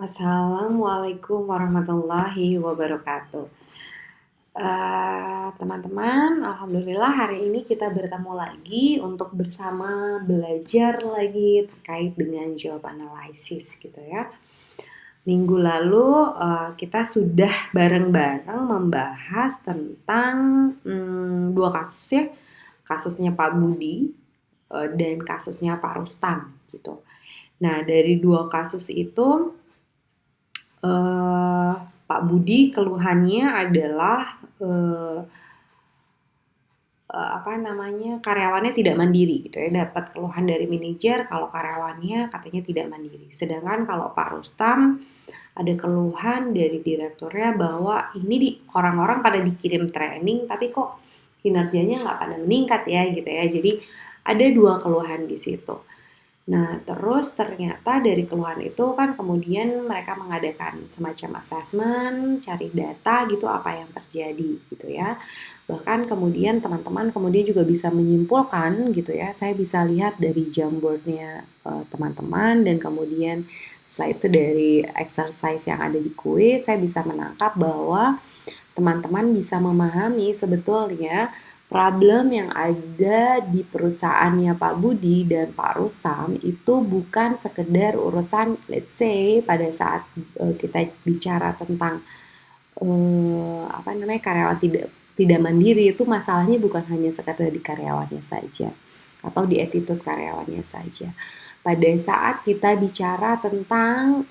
Assalamualaikum warahmatullahi wabarakatuh. Teman-teman, alhamdulillah hari ini kita bertemu lagi untuk bersama belajar lagi terkait dengan job analysis gitu ya. Minggu lalu kita sudah bareng-bareng membahas tentang dua kasus ya, kasusnya Pak Budi dan kasusnya Pak Rustam gitu. Nah, dari dua kasus itu Pak Budi keluhannya adalah karyawannya tidak mandiri gitu ya, dapat keluhan dari manajer kalau karyawannya katanya tidak mandiri. Sedangkan kalau Pak Rustam ada keluhan dari direkturnya bahwa ini orang-orang pada dikirim training tapi kok kinerjanya nggak pada meningkat ya gitu ya. Jadi ada dua keluhan di situ. Nah, terus ternyata dari keluhan itu kan kemudian mereka mengadakan semacam assessment, cari data gitu apa yang terjadi gitu ya. Bahkan kemudian teman-teman kemudian juga bisa menyimpulkan gitu ya. Saya bisa lihat dari Jamboardnya teman-teman dan kemudian setelah itu dari exercise yang ada di kuis, saya bisa menangkap bahwa teman-teman bisa memahami sebetulnya problem yang ada di perusahaannya Pak Budi dan Pak Rustam itu bukan sekedar urusan, let's say pada saat kita bicara tentang karyawan tidak mandiri, itu masalahnya bukan hanya sekedar di karyawannya saja atau di attitude karyawannya saja. Pada saat kita bicara tentang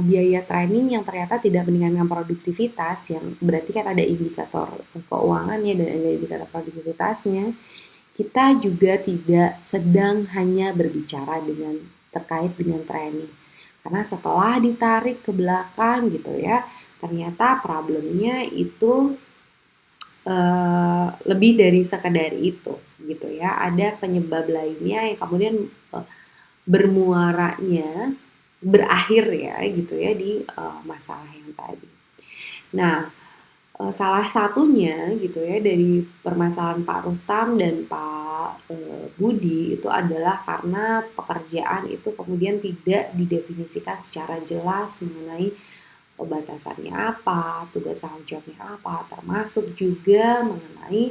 biaya training yang ternyata tidak meningkatkan produktivitas, yang berarti kan ada indikator keuangannya dan ada indikator produktivitasnya, kita juga tidak sedang hanya berbicara terkait dengan training. Karena setelah ditarik ke belakang gitu ya, ternyata problemnya itu lebih dari sekedar itu gitu ya. Ada penyebab lainnya yang kemudian bermuaranya berakhir ya gitu ya di masalah yang tadi. Nah, salah satunya gitu ya dari permasalahan Pak Rustam dan Pak Budi itu adalah karena pekerjaan itu kemudian tidak didefinisikan secara jelas mengenai batasannya apa, tugas tanggung jawabnya apa, termasuk juga mengenai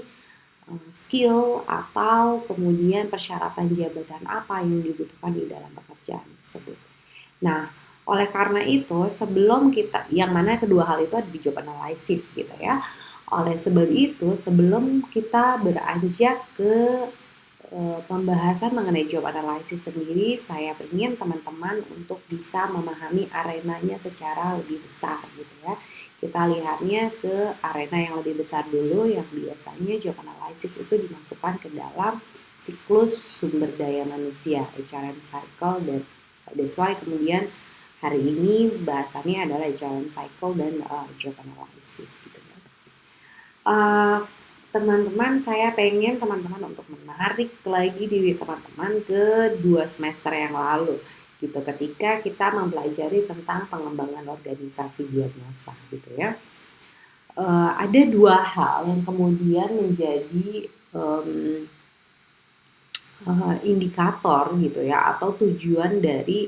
skill atau kemudian persyaratan jabatan apa yang dibutuhkan di dalam pekerjaan tersebut. Nah, oleh karena itu sebelum kita, yang mana kedua hal itu ada di job analysis gitu ya. Oleh sebab itu sebelum kita beranjak ke pembahasan mengenai job analysis sendiri, saya ingin teman-teman untuk bisa memahami arenanya secara lebih besar gitu ya. Kita lihatnya ke arena yang lebih besar dulu, yang biasanya job analysis itu dimasukkan ke dalam siklus sumber daya manusia, HRM cycle, dan that's why kemudian hari ini bahasannya adalah HRM cycle dan job analysis gitu ya. Teman-teman, saya pengen teman-teman untuk menarik lagi diri teman-teman ke 2 semester yang lalu gitu, ketika kita mempelajari tentang pengembangan organisasi diagnosa gitu ya. Ada dua hal yang kemudian menjadi indikator gitu ya atau tujuan dari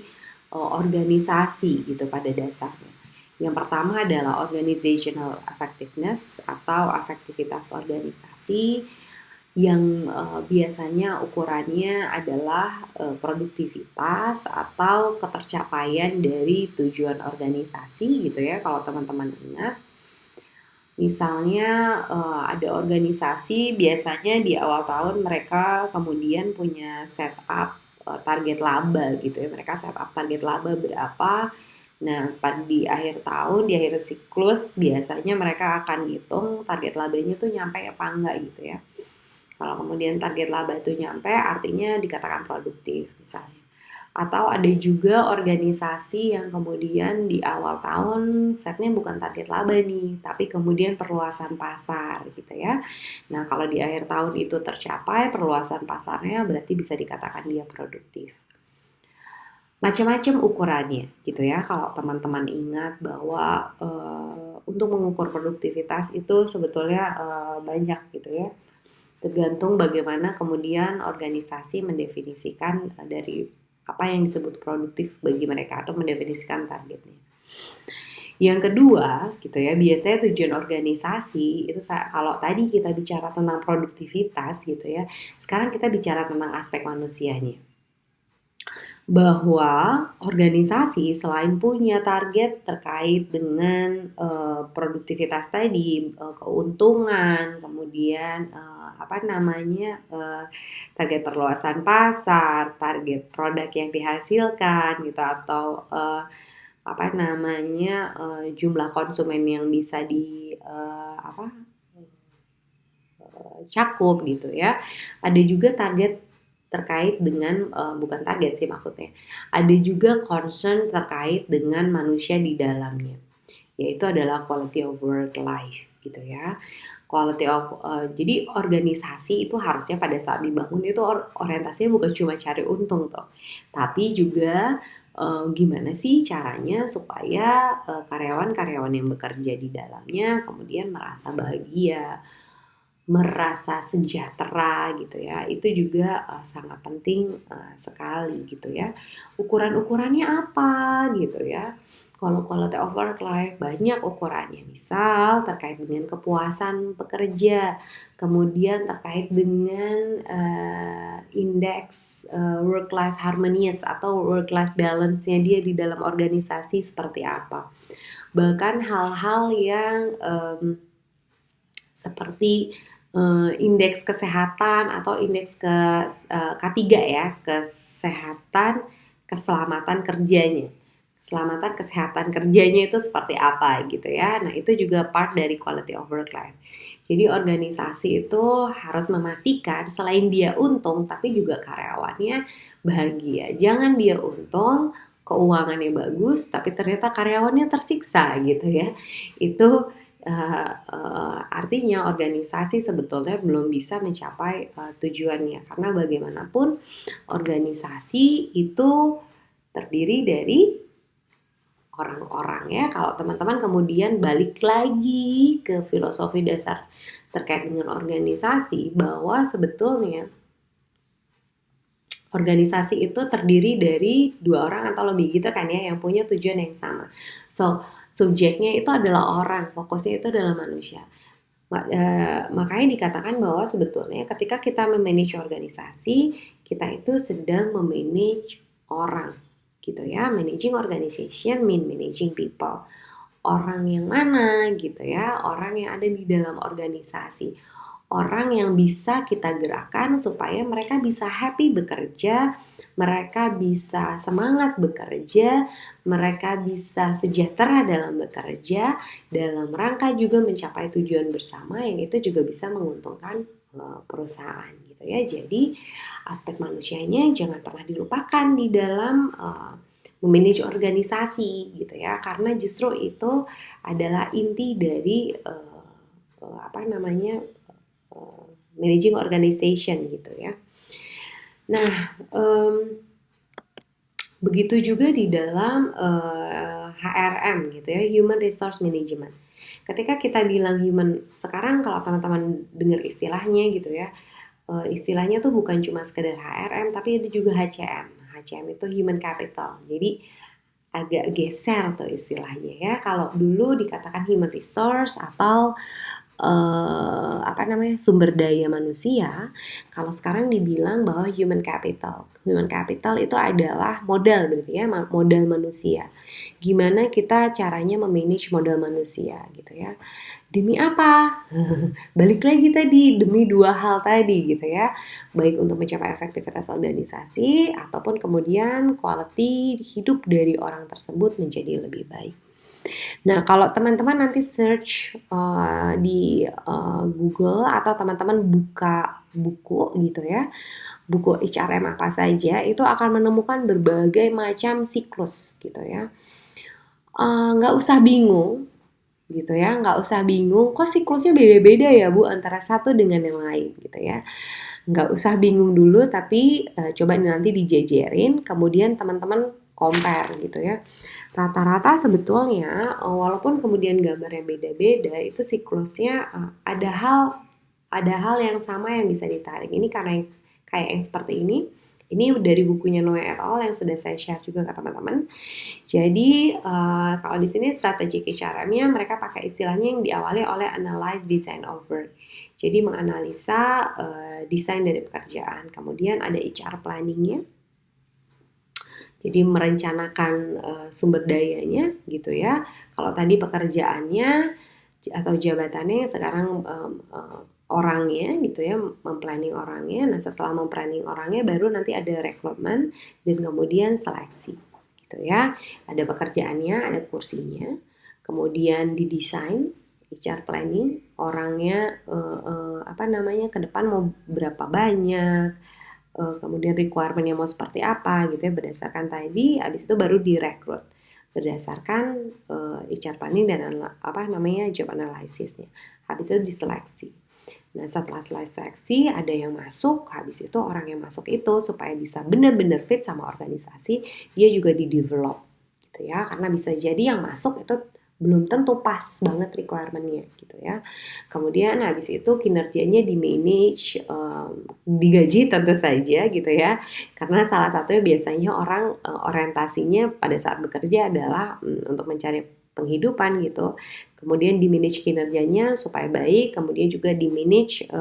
organisasi gitu pada dasarnya. Yang pertama adalah organizational effectiveness atau efektivitas organisasi yang biasanya ukurannya adalah produktivitas atau ketercapaian dari tujuan organisasi gitu ya. Kalau teman-teman ingat, misalnya ada organisasi biasanya di awal tahun mereka kemudian punya setup target laba gitu ya. Mereka setup target laba berapa. Nah, di akhir tahun, di akhir siklus biasanya mereka akan hitung target labanya tuh nyampe apa enggak gitu ya. Kalau kemudian target laba itu nyampe, artinya dikatakan produktif misalnya. Atau ada juga organisasi yang kemudian di awal tahun setnya bukan target laba nih, tapi kemudian perluasan pasar gitu ya. Nah, kalau di akhir tahun itu tercapai perluasan pasarnya, berarti bisa dikatakan dia produktif. Macam-macam ukurannya gitu ya. Kalau teman-teman ingat bahwa untuk mengukur produktivitas itu sebetulnya banyak gitu ya. Tergantung bagaimana kemudian organisasi mendefinisikan dari apa yang disebut produktif bagi mereka atau mendefinisikan targetnya. Yang kedua gitu ya, biasanya tujuan organisasi itu kalau tadi kita bicara tentang produktivitas gitu ya, sekarang kita bicara tentang aspek manusianya. Bahwa organisasi selain punya target terkait dengan produktivitas tadi, keuntungan, kemudian target perluasan pasar, target produk yang dihasilkan gitu, atau jumlah konsumen yang bisa cakup gitu ya. Ada juga target terkait dengan bukan target sih maksudnya. Ada juga concern terkait dengan manusia di dalamnya, yaitu adalah quality of work life gitu ya. Jadi organisasi itu harusnya pada saat dibangun itu orientasinya bukan cuma cari untung toh, tapi juga gimana sih caranya supaya karyawan-karyawan yang bekerja di dalamnya kemudian merasa bahagia, merasa sejahtera gitu ya. Itu juga sangat penting sekali gitu ya. Ukuran-ukurannya apa gitu ya. Kalau quality of work life banyak ukurannya. Misal terkait dengan kepuasan pekerja, kemudian terkait dengan indeks work life harmonious atau work life balance-nya dia di dalam organisasi seperti apa. Bahkan hal-hal yang seperti indeks kesehatan atau indeks K3 ya, kesehatan keselamatan kerjanya. Keselamatan kesehatan kerjanya itu seperti apa gitu ya. Nah, itu juga part dari quality of work life. Jadi organisasi itu harus memastikan selain dia untung tapi juga karyawannya bahagia. Jangan dia untung, keuangannya bagus tapi ternyata karyawannya tersiksa gitu ya. Itu artinya organisasi sebetulnya belum bisa mencapai tujuannya, karena bagaimanapun organisasi itu terdiri dari orang-orang ya. Kalau teman-teman kemudian balik lagi ke filosofi dasar terkait dengan organisasi, bahwa sebetulnya organisasi itu terdiri dari 2 orang atau lebih gitu kan ya, yang punya tujuan yang sama. So, subjeknya itu adalah orang, fokusnya itu adalah manusia. Makanya dikatakan bahwa sebetulnya ketika kita memanage organisasi, kita itu sedang memanage orang gitu ya. Managing organization mean managing people. Orang yang mana gitu ya, orang yang ada di dalam organisasi. Orang yang bisa kita gerakkan supaya mereka bisa happy bekerja, mereka bisa semangat bekerja, mereka bisa sejahtera dalam bekerja, dalam rangka juga mencapai tujuan bersama yang itu juga bisa menguntungkan perusahaan gitu ya. Jadi aspek manusianya jangan pernah dilupakan di dalam memanage organisasi gitu ya, karena justru itu adalah inti dari managing organization gitu ya. Nah, begitu juga di dalam HRM gitu ya, Human Resource Management. Ketika kita bilang sekarang kalau teman-teman dengar istilahnya gitu ya, istilahnya tuh bukan cuma sekedar HRM tapi ada juga HCM. HCM itu Human Capital. Jadi agak geser tuh istilahnya ya. Kalau dulu dikatakan Human Resource atau sumber daya manusia, kalau sekarang dibilang bahwa human capital. Human capital itu adalah modal berarti ya, modal manusia. Gimana kita caranya memanage modal manusia gitu ya. Demi apa? Balik lagi tadi, demi 2 hal tadi gitu ya. Baik untuk mencapai efektivitas organisasi ataupun kemudian quality hidup dari orang tersebut menjadi lebih baik. Nah, kalau teman-teman nanti search di Google atau teman-teman buka buku gitu ya, buku HRM apa saja, itu akan menemukan berbagai macam siklus gitu ya. Nggak usah bingung gitu ya, nggak usah bingung kok siklusnya beda-beda ya Bu antara satu dengan yang lain gitu ya. Nggak usah bingung dulu, tapi coba nanti dijejerin, kemudian teman-teman compare gitu ya. Rata-rata sebetulnya walaupun kemudian gambarnya beda-beda, itu siklusnya ada hal yang sama yang bisa ditarik. Ini karena kayak yang seperti ini Ini dari bukunya Noe et al. Yang sudah saya share juga ke teman-teman. Jadi kalau di sini strategic HRM-nya mereka pakai istilahnya yang diawali oleh analyze, design, over. Jadi menganalisa desain dari pekerjaan. Kemudian ada HR planning-nya. Jadi merencanakan sumber dayanya gitu ya. Kalau tadi pekerjaannya atau jabatannya sekarang orangnya gitu ya, memplanning orangnya. Nah setelah memplanning orangnya baru nanti ada rekrutmen dan kemudian seleksi gitu ya. Ada pekerjaannya, ada kursinya, kemudian didesain HR planning orangnya ke depan mau berapa banyak, kemudian requirement-nya mau seperti apa gitu ya, berdasarkan tadi. Habis itu baru direkrut berdasarkan HR planning dan job analysisnya. Habis itu diseleksi. Nah setelah seleksi ada yang masuk, habis itu orang yang masuk itu supaya bisa benar-benar fit sama organisasi, dia juga di-develop gitu ya, karena bisa jadi yang masuk itu belum tentu pas banget requirement-nya gitu ya. Kemudian habis itu kinerjanya di-manage, digaji tentu saja gitu ya, karena salah satunya biasanya orang orientasinya pada saat bekerja adalah untuk mencari penghidupan gitu. Kemudian di-manage kinerjanya supaya baik, kemudian juga di-manage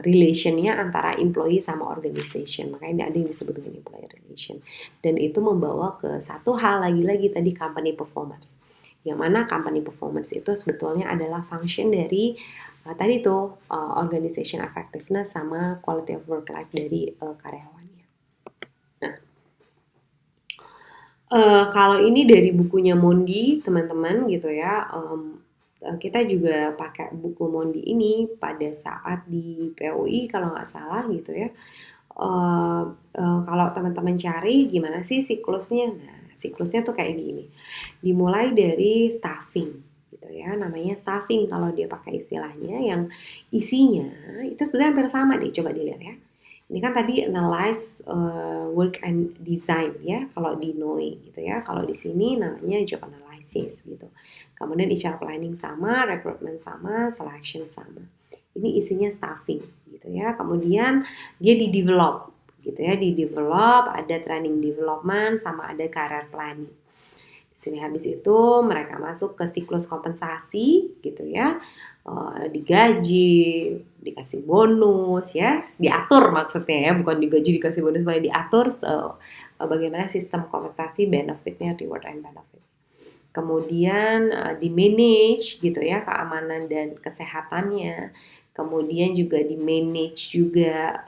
relationnya antara employee sama organization. Makanya ada yang disebut dengan employee relation. Dan itu membawa ke satu hal lagi-lagi tadi, company performance. Yang mana company performance itu sebetulnya adalah function dari tadi tuh organization effectiveness sama quality of work life dari karyawannya. Nah, kalau ini dari bukunya Mondi, teman-teman gitu ya. Kita juga pakai buku Mondi ini pada saat di POI kalau nggak salah gitu ya. Kalau teman-teman cari gimana sih siklusnya? Nah, siklusnya tuh kayak gini. Dimulai dari staffing gitu ya. Namanya staffing kalau dia pakai istilahnya, yang isinya itu sebenarnya hampir sama deh. Coba dilihat ya. Ini kan tadi analyze, work and design ya, kalau di NOE gitu ya. Kalau di sini namanya job analysis gitu. Kemudian HR planning sama, recruitment sama, selection sama. Ini isinya staffing gitu ya. Kemudian dia di-develop gitu ya, di-develop, ada training development sama ada career planning. Di sini habis itu mereka masuk ke siklus kompensasi gitu ya. Digaji, dikasih bonus ya, diatur maksudnya ya, bukan digaji dikasih bonus, malah diatur bagaimana sistem kompensasi, benefitnya, reward and benefit. Kemudian di manage gitu ya, keamanan dan kesehatannya. Kemudian juga di manage juga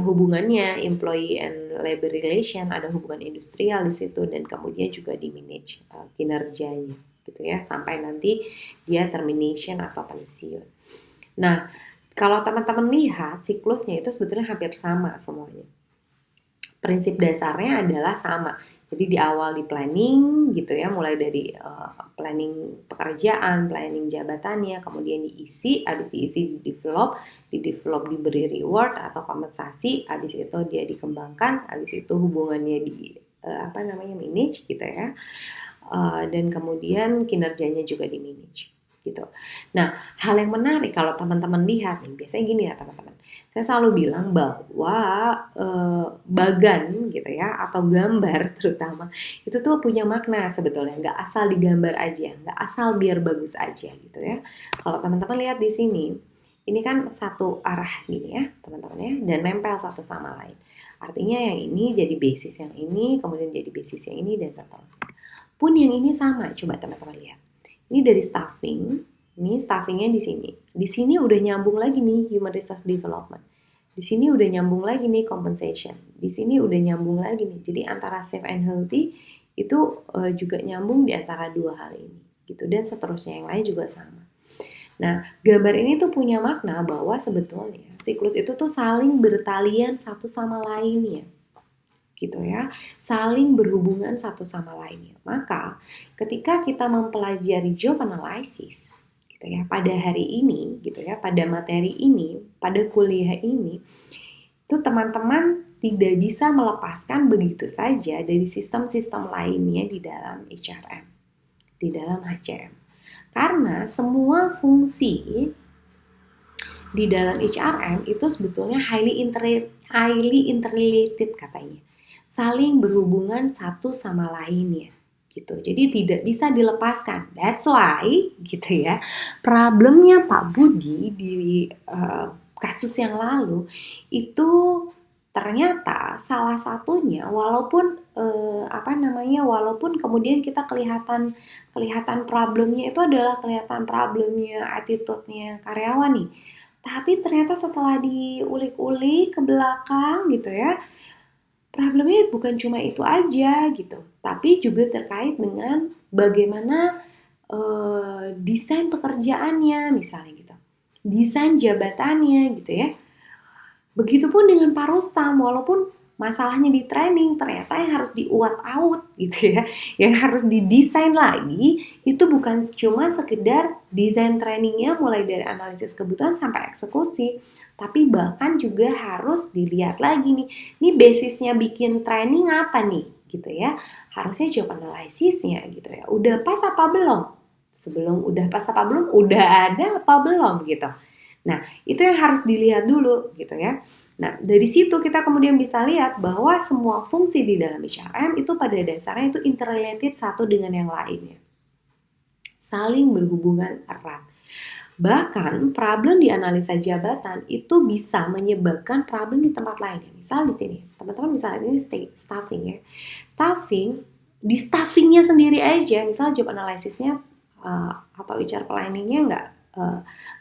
hubungannya, employee and labor relation, ada hubungan industrial di situ, dan kemudian juga di manage kinerjanya gitu ya, sampai nanti dia termination atau pensiun. Nah, kalau teman-teman lihat siklusnya itu sebetulnya hampir sama semuanya. Prinsip dasarnya adalah sama. Jadi di awal di planning gitu ya, mulai dari planning pekerjaan, planning jabatannya, kemudian diisi, habis diisi di-develop diberi reward atau kompensasi, habis itu dia dikembangkan, habis itu hubungannya di manage gitu ya. Dan kemudian kinerjanya juga di manage gitu. Nah, hal yang menarik kalau teman-teman lihat nih, biasanya gini ya teman-teman. Saya selalu bilang bahwa bagan gitu ya, atau gambar terutama, itu tuh punya makna sebetulnya. Nggak asal digambar aja, nggak asal biar bagus aja gitu ya. Kalau teman-teman lihat di sini, ini kan satu arah gini ya teman-teman ya, dan nempel satu sama lain. Artinya yang ini jadi basis yang ini, kemudian jadi basis yang ini, dan seterusnya. Pun yang ini sama, coba teman-teman lihat. Ini dari staffing, ini staffingnya di sini. Di sini udah nyambung lagi nih human resource development. Di sini udah nyambung lagi nih compensation. Di sini udah nyambung lagi nih. Jadi antara safe and healthy itu juga nyambung di antara dua hal ini, gitu. Dan seterusnya yang lain juga sama. Nah, gambar ini tuh punya makna bahwa sebetulnya siklus itu tuh saling bertalian satu sama lainnya. Gitu ya, saling berhubungan satu sama lainnya. Maka ketika kita mempelajari job analysis gitu ya, pada hari ini gitu ya, pada materi ini, pada kuliah ini, itu teman-teman tidak bisa melepaskan begitu saja dari sistem-sistem lainnya di dalam HRM, di dalam HCM. Karena semua fungsi di dalam HRM itu sebetulnya highly interrelated katanya. Saling berhubungan satu sama lainnya gitu. Jadi tidak bisa dilepaskan. That's why gitu ya. Problemnya Pak Budi di kasus yang lalu itu ternyata salah satunya walaupun walaupun kemudian kita kelihatan problemnya itu adalah kelihatan problemnya attitude-nya karyawan nih. Tapi ternyata setelah diulik-ulik ke belakang gitu ya, problemnya bukan cuma itu aja gitu, tapi juga terkait dengan bagaimana desain pekerjaannya misalnya gitu, desain jabatannya gitu ya. Begitupun dengan Pak Rustam, walaupun masalahnya di training, ternyata yang harus diuat out gitu ya, yang harus didesain lagi itu bukan cuma sekedar desain trainingnya mulai dari analisis kebutuhan sampai eksekusi, tapi bahkan juga harus dilihat lagi nih, ini basisnya bikin training apa nih gitu ya, harusnya job analysisnya gitu ya, udah pas apa belum? Sebelum udah pas apa belum, udah ada apa belum gitu. Nah, itu yang harus dilihat dulu gitu ya. Nah, dari situ kita kemudian bisa lihat bahwa semua fungsi di dalam HRM itu pada dasarnya itu interrelated satu dengan yang lainnya. Saling berhubungan erat. Bahkan problem di analisa jabatan itu bisa menyebabkan problem di tempat lain. Misal di sini, teman-teman bisa lihat ini staffing ya. Di staffingnya sendiri aja, misal job analisisnya atau HR planningnya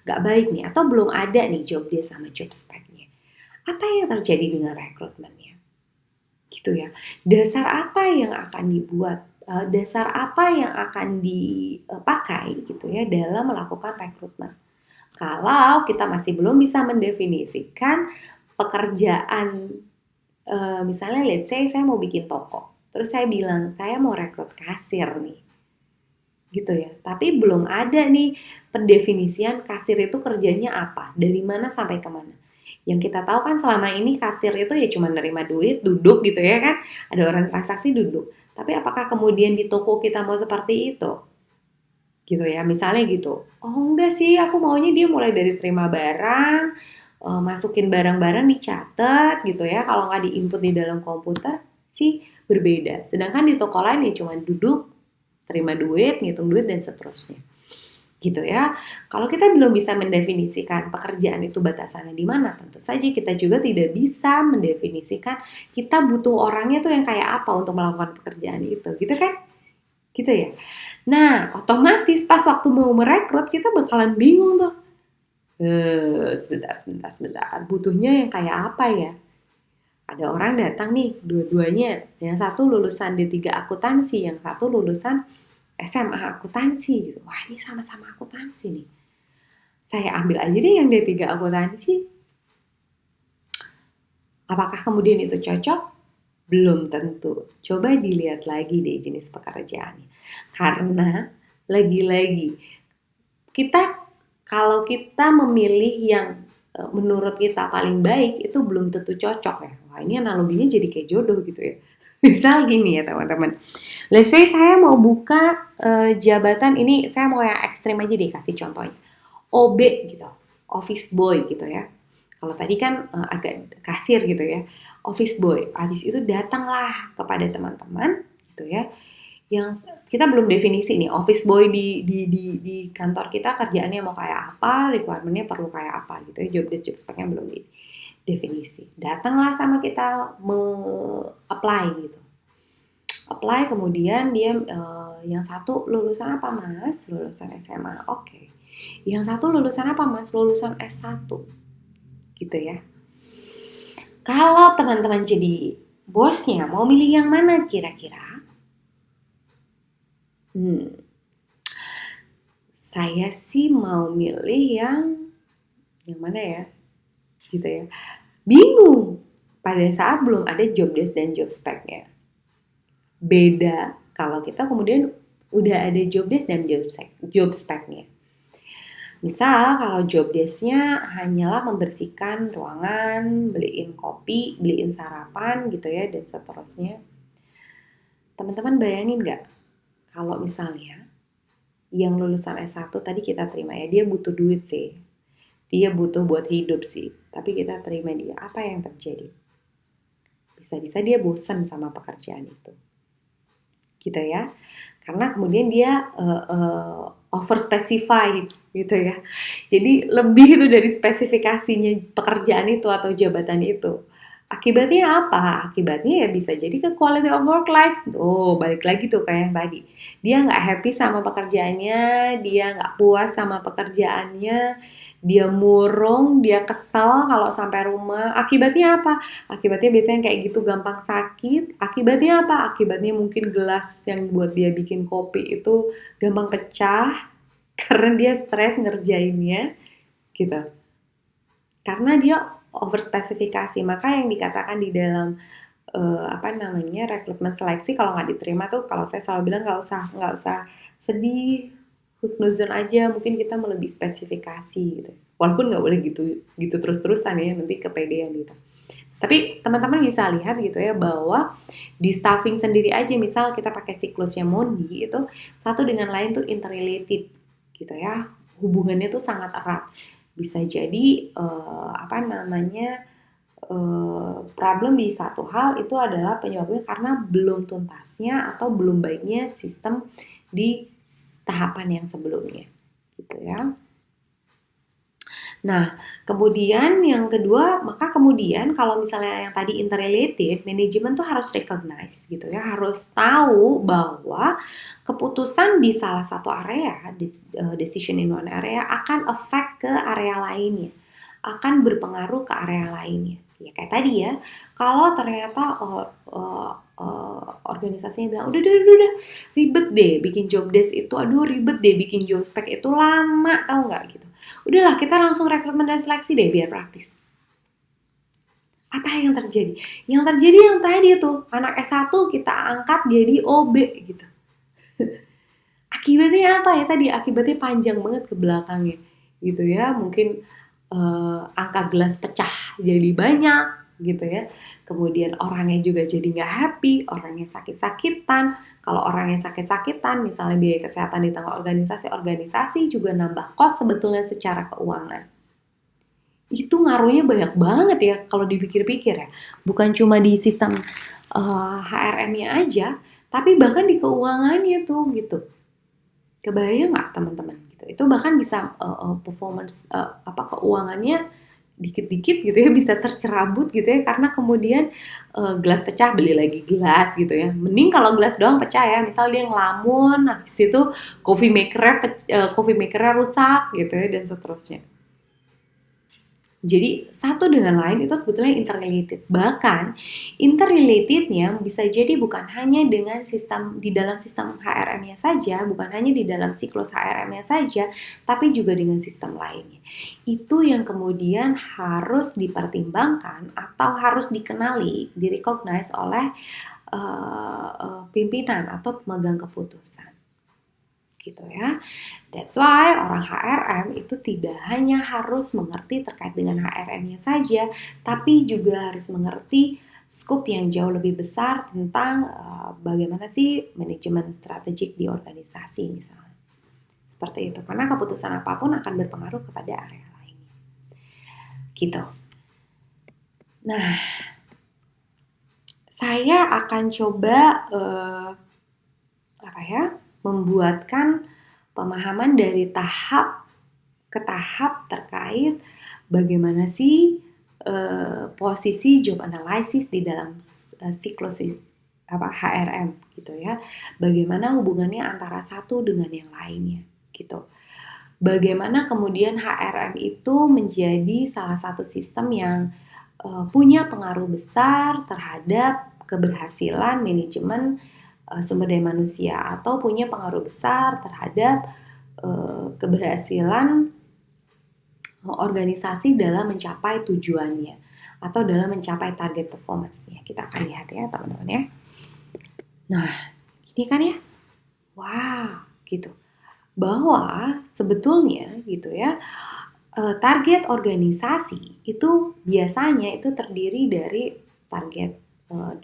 nggak baik nih, atau belum ada nih job desk sama job spec-nya. Apa yang terjadi dengan rekrutmennya? Gitu ya. Dasar apa yang akan dibuat? Dasar apa yang akan dipakai gitu ya dalam melakukan rekrutmen? Kalau kita masih belum bisa mendefinisikan pekerjaan, misalnya let's say saya mau bikin toko, terus saya bilang saya mau rekrut kasir nih, gitu ya. Tapi belum ada nih pendefinisian kasir itu kerjanya apa, dari mana sampai kemana. Yang kita tahu kan selama ini kasir itu ya cuma nerima duit, duduk gitu ya kan, ada orang transaksi duduk. Tapi apakah kemudian di toko kita mau seperti itu? Gitu ya, misalnya gitu. Oh enggak sih, aku maunya dia mulai dari terima barang, masukin barang-barang dicatat gitu ya, kalau nggak diinput di dalam komputer sih berbeda. Sedangkan di toko lain ya cuma duduk, terima duit, ngitung duit, dan seterusnya. Gitu ya. Kalau kita belum bisa mendefinisikan pekerjaan itu batasannya di mana, tentu saja kita juga tidak bisa mendefinisikan kita butuh orangnya tuh yang kayak apa untuk melakukan pekerjaan itu. Gitu kan? Gitu ya. Nah, otomatis pas waktu mau merekrut kita bakalan bingung tuh. Sebentar. Butuhnya yang kayak apa ya? Ada orang datang nih, dua-duanya. Yang satu lulusan D3 akuntansi, yang satu lulusan SMA akuntansi gitu. Wah, ini sama-sama akuntansi nih. Saya ambil aja deh yang D3 akuntansi. Apakah kemudian itu cocok? Belum tentu. Coba dilihat lagi deh jenis pekerjaannya. Karena lagi-lagi kalau kita memilih yang menurut kita paling baik itu belum tentu cocok ya. Wah, ini analoginya jadi kayak jodoh gitu ya. Misal gini ya teman-teman. Let's say saya mau buka jabatan ini, saya mau yang ekstrim aja deh kasih contohnya. OB gitu, office boy gitu ya. Kalau tadi kan agak kasir gitu ya, office boy. Habis itu datanglah kepada teman-teman gitu ya, yang kita belum definisi nih office boy di kantor kita kerjaannya mau kayak apa, requirementnya perlu kayak apa gitu ya, job desk job spec-nya belum definisi. Datanglah sama kita apply gitu. Apply kemudian dia yang satu lulusan apa mas? Lulusan SMA. Oke. Yang satu lulusan apa mas? Lulusan S1 gitu ya. Kalau teman-teman jadi bosnya mau milih yang mana kira-kira? Saya sih mau milih yang mana ya? Gitu ya. Bingung pada saat belum ada job desk dan job spec-nya. Beda kalau kita kemudian udah ada job desk dan job spec-nya. Misal kalau job desk-nya hanyalah membersihkan ruangan, beliin kopi, beliin sarapan gitu ya, dan seterusnya. Teman-teman bayangin nggak kalau misalnya yang lulusan S1 tadi kita terima ya, dia butuh duit sih. dia butuh buat hidup sih, tapi kita terima dia. Apa yang terjadi? Bisa-bisa dia bosan sama pekerjaan itu, gitu ya. Karena kemudian dia over specify gitu ya. Jadi lebih itu dari spesifikasinya pekerjaan itu atau jabatan itu. Akibatnya apa? Akibatnya ya bisa jadi ke quality of work life. Oh, balik lagi tuh kayak yang tadi. Dia nggak happy sama pekerjaannya, dia nggak puas sama pekerjaannya, dia murung, dia kesel kalau sampai rumah. Akibatnya apa? Akibatnya biasanya kayak gitu gampang sakit. Akibatnya apa? Akibatnya mungkin gelas yang buat dia bikin kopi itu gampang pecah karena dia stres ngerjainnya gitu. Karena dia over spesifikasi. Maka yang dikatakan di dalam rekrutmen seleksi kalau nggak diterima tuh, kalau saya selalu bilang nggak usah sedih, husnuzon aja, mungkin kita mau lebih spesifikasi gitu. Walaupun nggak boleh gitu terus-terusan ya, nanti kepedean gitu. Tapi teman-teman bisa lihat gitu ya bahwa di staffing sendiri aja, misal kita pakai siklusnya Mondi itu satu dengan lain tuh interrelated gitu ya, hubungannya tuh sangat erat. Bisa jadi problem di satu hal itu adalah penyebabnya karena belum tuntasnya atau belum baiknya sistem di tahapan yang sebelumnya gitu ya. Nah, kemudian yang kedua, maka kemudian kalau misalnya yang tadi interrelated, manajemen tuh harus recognize gitu ya, harus tahu bahwa keputusan di salah satu area, decision in one area akan affect ke area lainnya, akan berpengaruh ke area lainnya. Ya kayak tadi ya, kalau ternyata organisasinya bilang udah ribet deh bikin job desk itu, aduh ribet deh bikin job spec itu, lama tau nggak gitu. Udahlah kita langsung rekrutmen dan seleksi deh biar praktis. Apa yang terjadi? Yang terjadi yang tadi tuh, anak S1 kita angkat jadi OB gitu. Akibatnya apa ya tadi? Akibatnya panjang banget ke belakangnya gitu ya. Mungkin angka gelas pecah jadi banyak gitu ya. Kemudian orangnya juga jadi nggak happy, orangnya sakit-sakitan. Kalau orangnya sakit-sakitan, misalnya biaya kesehatan di tengah organisasi juga nambah kos sebetulnya secara keuangan. Itu ngaruhnya banyak banget ya kalau dipikir-pikir ya. Bukan cuma di sistem HRM-nya aja, tapi bahkan di keuangannya tuh gitu. Kebayang nggak teman-teman gitu? Itu bahkan bisa performance keuangannya dikit-dikit gitu ya bisa tercerabut gitu ya karena kemudian gelas pecah beli lagi gelas gitu ya. Mending kalau gelas doang pecah ya, misal dia ngelamun habis itu coffee makernya rusak gitu ya dan seterusnya. Jadi satu dengan lain itu sebetulnya interrelated. Bahkan interrelatednya bisa jadi bukan hanya dengan sistem di dalam sistem HRM-nya saja, bukan hanya di dalam siklus HRM-nya saja, tapi juga dengan sistem lainnya. Itu yang kemudian harus dipertimbangkan atau harus dikenali, direcognize oleh pimpinan atau pemegang keputusan. Gitu ya. That's why orang HRM itu tidak hanya harus mengerti terkait dengan HRM-nya saja, tapi juga harus mengerti scope yang jauh lebih besar tentang bagaimana sih manajemen strategik di organisasi misalnya. Seperti itu, karena keputusan apapun akan berpengaruh kepada area lainnya. Gitu. Nah, saya akan coba membuatkan pemahaman dari tahap ke tahap terkait bagaimana sih posisi job analysis di dalam siklus HRM gitu ya. Bagaimana hubungannya antara satu dengan yang lainnya gitu. Bagaimana kemudian HRM itu menjadi salah satu sistem yang punya pengaruh besar terhadap keberhasilan manajemen sumber daya manusia atau punya pengaruh besar terhadap keberhasilan organisasi dalam mencapai tujuannya atau dalam mencapai target performance-nya. Kita akan lihat ya teman-teman ya. Nah, ini kan ya, wow, gitu. Bahwa sebetulnya gitu ya, target organisasi itu biasanya itu terdiri dari target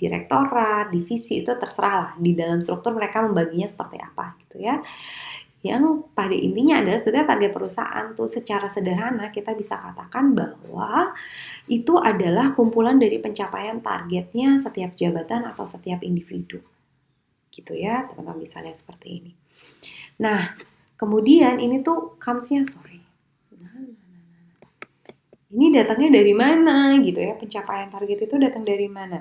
direktorat, divisi, itu terserah lah di dalam struktur mereka membaginya seperti apa gitu ya. yang pada intinya adalah sebetulnya target perusahaan tuh secara sederhana kita bisa katakan bahwa itu adalah kumpulan dari pencapaian targetnya setiap jabatan atau setiap individu. Gitu ya, teman-teman bisa lihat seperti ini. Nah, kemudian ini tuh comes-nya, ini datangnya dari mana gitu ya, pencapaian target itu datang dari mana?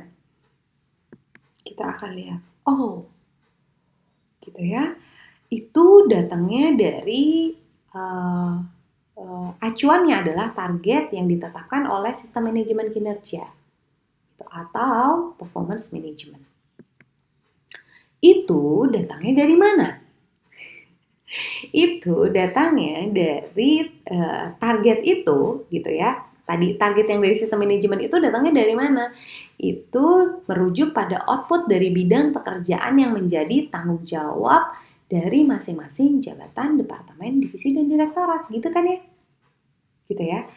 Kita akan lihat. Oh, gitu ya. Itu datangnya dari acuannya adalah target yang ditetapkan oleh sistem manajemen kinerja atau performance management. Itu datangnya dari mana? Itu datangnya dari target itu gitu ya. Tadi target yang dari sistem manajemen itu datangnya dari mana? Itu merujuk pada output dari bidang pekerjaan yang menjadi tanggung jawab dari masing-masing jabatan, departemen, divisi, dan direktorat, gitu kan ya? Gitu ya.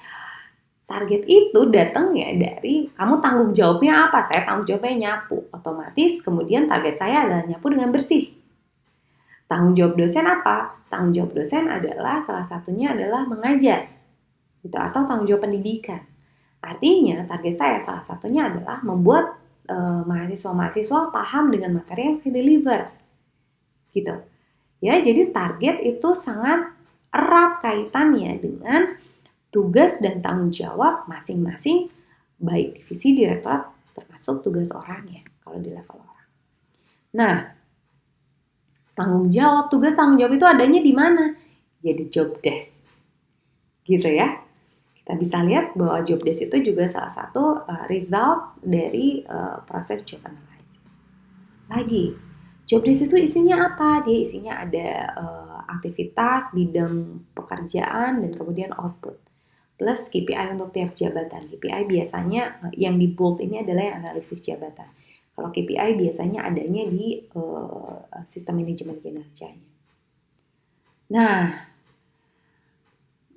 Target itu datangnya dari kamu tanggung jawabnya apa? Saya tanggung jawabnya nyapu. Otomatis kemudian target saya adalah nyapu dengan bersih. Tanggung jawab dosen apa? Tanggung jawab dosen adalah salah satunya adalah mengajar. Gitu, atau tanggung jawab pendidikan. Artinya target saya salah satunya adalah membuat mahasiswa-mahasiswa paham dengan materi yang saya deliver. Gitu. Ya, jadi target itu sangat erat kaitannya dengan tugas dan tanggung jawab masing-masing baik divisi, direktorat, termasuk tugas orangnya kalau di level orang. Nah, tugas tanggung jawab itu adanya di mana? Ya di job desk. Gitu ya. Kita bisa lihat bahwa job desk itu juga salah satu result dari proses job analysis. Lagi, job desk itu isinya apa? Dia isinya ada aktivitas, bidang pekerjaan, dan kemudian output. Plus KPI untuk tiap jabatan. KPI biasanya yang di bold ini adalah yang analisis jabatan. Kalau KPI biasanya adanya di sistem manajemen kinerjanya. Nah,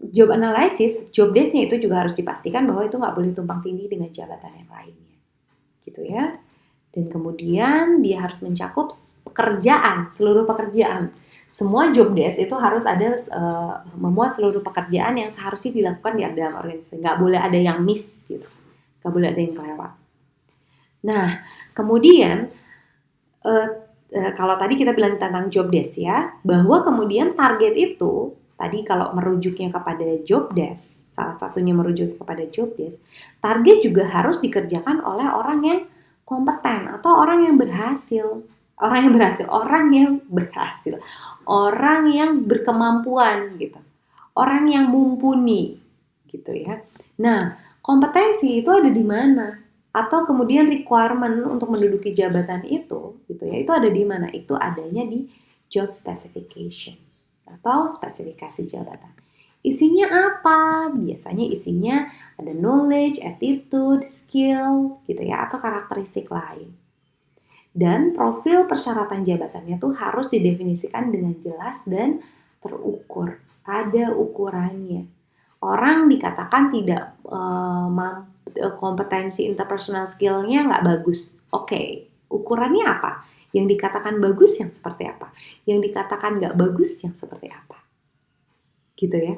job analysis, job desk-nya itu juga harus dipastikan bahwa itu nggak boleh tumpang tindih dengan jabatan yang lainnya. Gitu ya. Dan kemudian dia harus mencakup pekerjaan, seluruh pekerjaan. Semua job desk itu harus ada memuat seluruh pekerjaan yang seharusnya dilakukan di dalam organisasi. Nggak boleh ada yang miss gitu. Nggak boleh ada yang kelewat. Nah, kemudian kalau tadi kita bilang tentang job desk ya, bahwa kemudian target itu, tadi kalau merujuknya kepada job desk, salah satunya merujuk kepada job desk, target juga harus dikerjakan oleh orang yang kompeten atau orang yang berhasil. Orang yang berkemampuan gitu, orang yang mumpuni gitu ya. Nah, kompetensi itu ada di mana? Atau kemudian requirement untuk menduduki jabatan itu gitu ya, itu ada di mana? Itu adanya di job specification atau spesifikasi jabatan. Isinya apa? Biasanya isinya ada knowledge, attitude, skill gitu ya, atau karakteristik lain. Dan profil persyaratan jabatannya tuh harus didefinisikan dengan jelas dan terukur. Ada ukurannya. Orang dikatakan tidak kompetensi interpersonal skill-nya nggak bagus. Oke, ukurannya apa? Yang dikatakan bagus yang seperti apa? Yang dikatakan nggak bagus yang seperti apa? Gitu ya.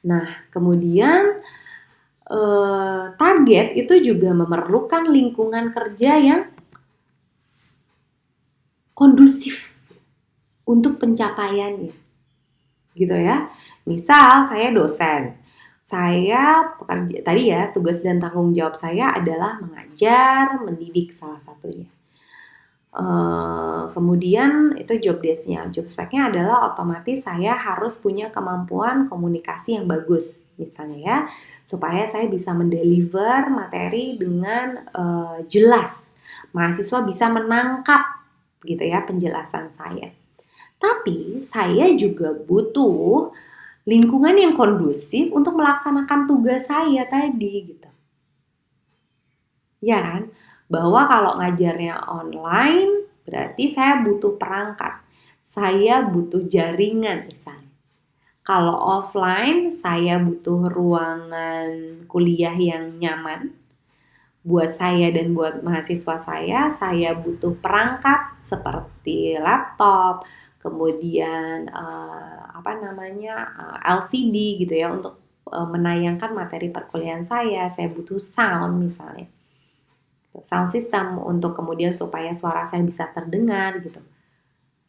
Nah, kemudian target itu juga memerlukan lingkungan kerja yang kondusif untuk pencapaiannya. Gitu ya. Misal saya dosen. Saya pekerja tadi ya, tugas dan tanggung jawab saya adalah mengajar, mendidik salah satunya. Kemudian itu job desk-nya. Job spec-nya adalah otomatis saya harus punya kemampuan komunikasi yang bagus. Misalnya ya, supaya saya bisa mendeliver materi dengan jelas. Mahasiswa bisa menangkap gitu ya penjelasan saya. Tapi saya juga butuh lingkungan yang kondusif untuk melaksanakan tugas saya tadi gitu. Ya kan? Bahwa kalau ngajarnya online berarti saya butuh perangkat. Saya butuh jaringan misalnya. Kalau offline, saya butuh ruangan kuliah yang nyaman. Buat saya dan buat mahasiswa saya butuh perangkat seperti laptop, kemudian LCD gitu ya untuk menayangkan materi perkuliahan saya butuh sound misalnya, sound system untuk kemudian supaya suara saya bisa terdengar gitu.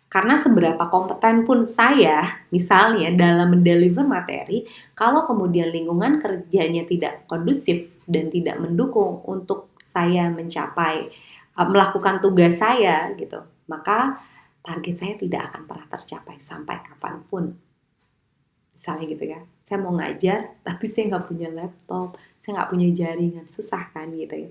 Karena seberapa kompeten pun saya misalnya dalam mendeliver materi, kalau kemudian lingkungan kerjanya tidak kondusif dan tidak mendukung untuk saya mencapai melakukan tugas saya gitu, maka target saya tidak akan pernah tercapai sampai kapanpun. Misalnya gitu ya, saya mau ngajar tapi saya nggak punya laptop, saya nggak punya jaringan, susah kan gitu ya.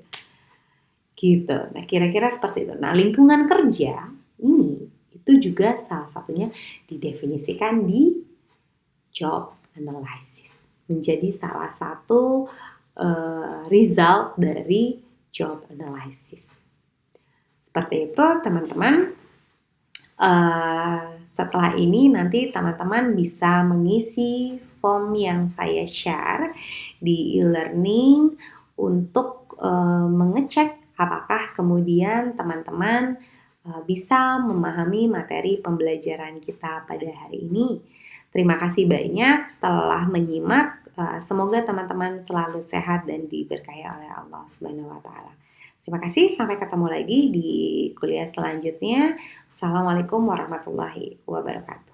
Gitu. Nah, kira-kira seperti itu. Nah, lingkungan kerja ini itu juga salah satunya didefinisikan di job analysis. Menjadi salah satu result dari job analysis. Seperti itu, teman-teman. Setelah ini nanti teman-teman bisa mengisi form yang saya share di e-learning untuk mengecek apakah kemudian teman-teman bisa memahami materi pembelajaran kita pada hari ini. Terima kasih banyak telah menyimak. Semoga teman-teman selalu sehat dan diberkahi oleh Allah Subhanahu wa taala. Terima kasih, sampai ketemu lagi di kuliah selanjutnya. Assalamualaikum warahmatullahi wabarakatuh.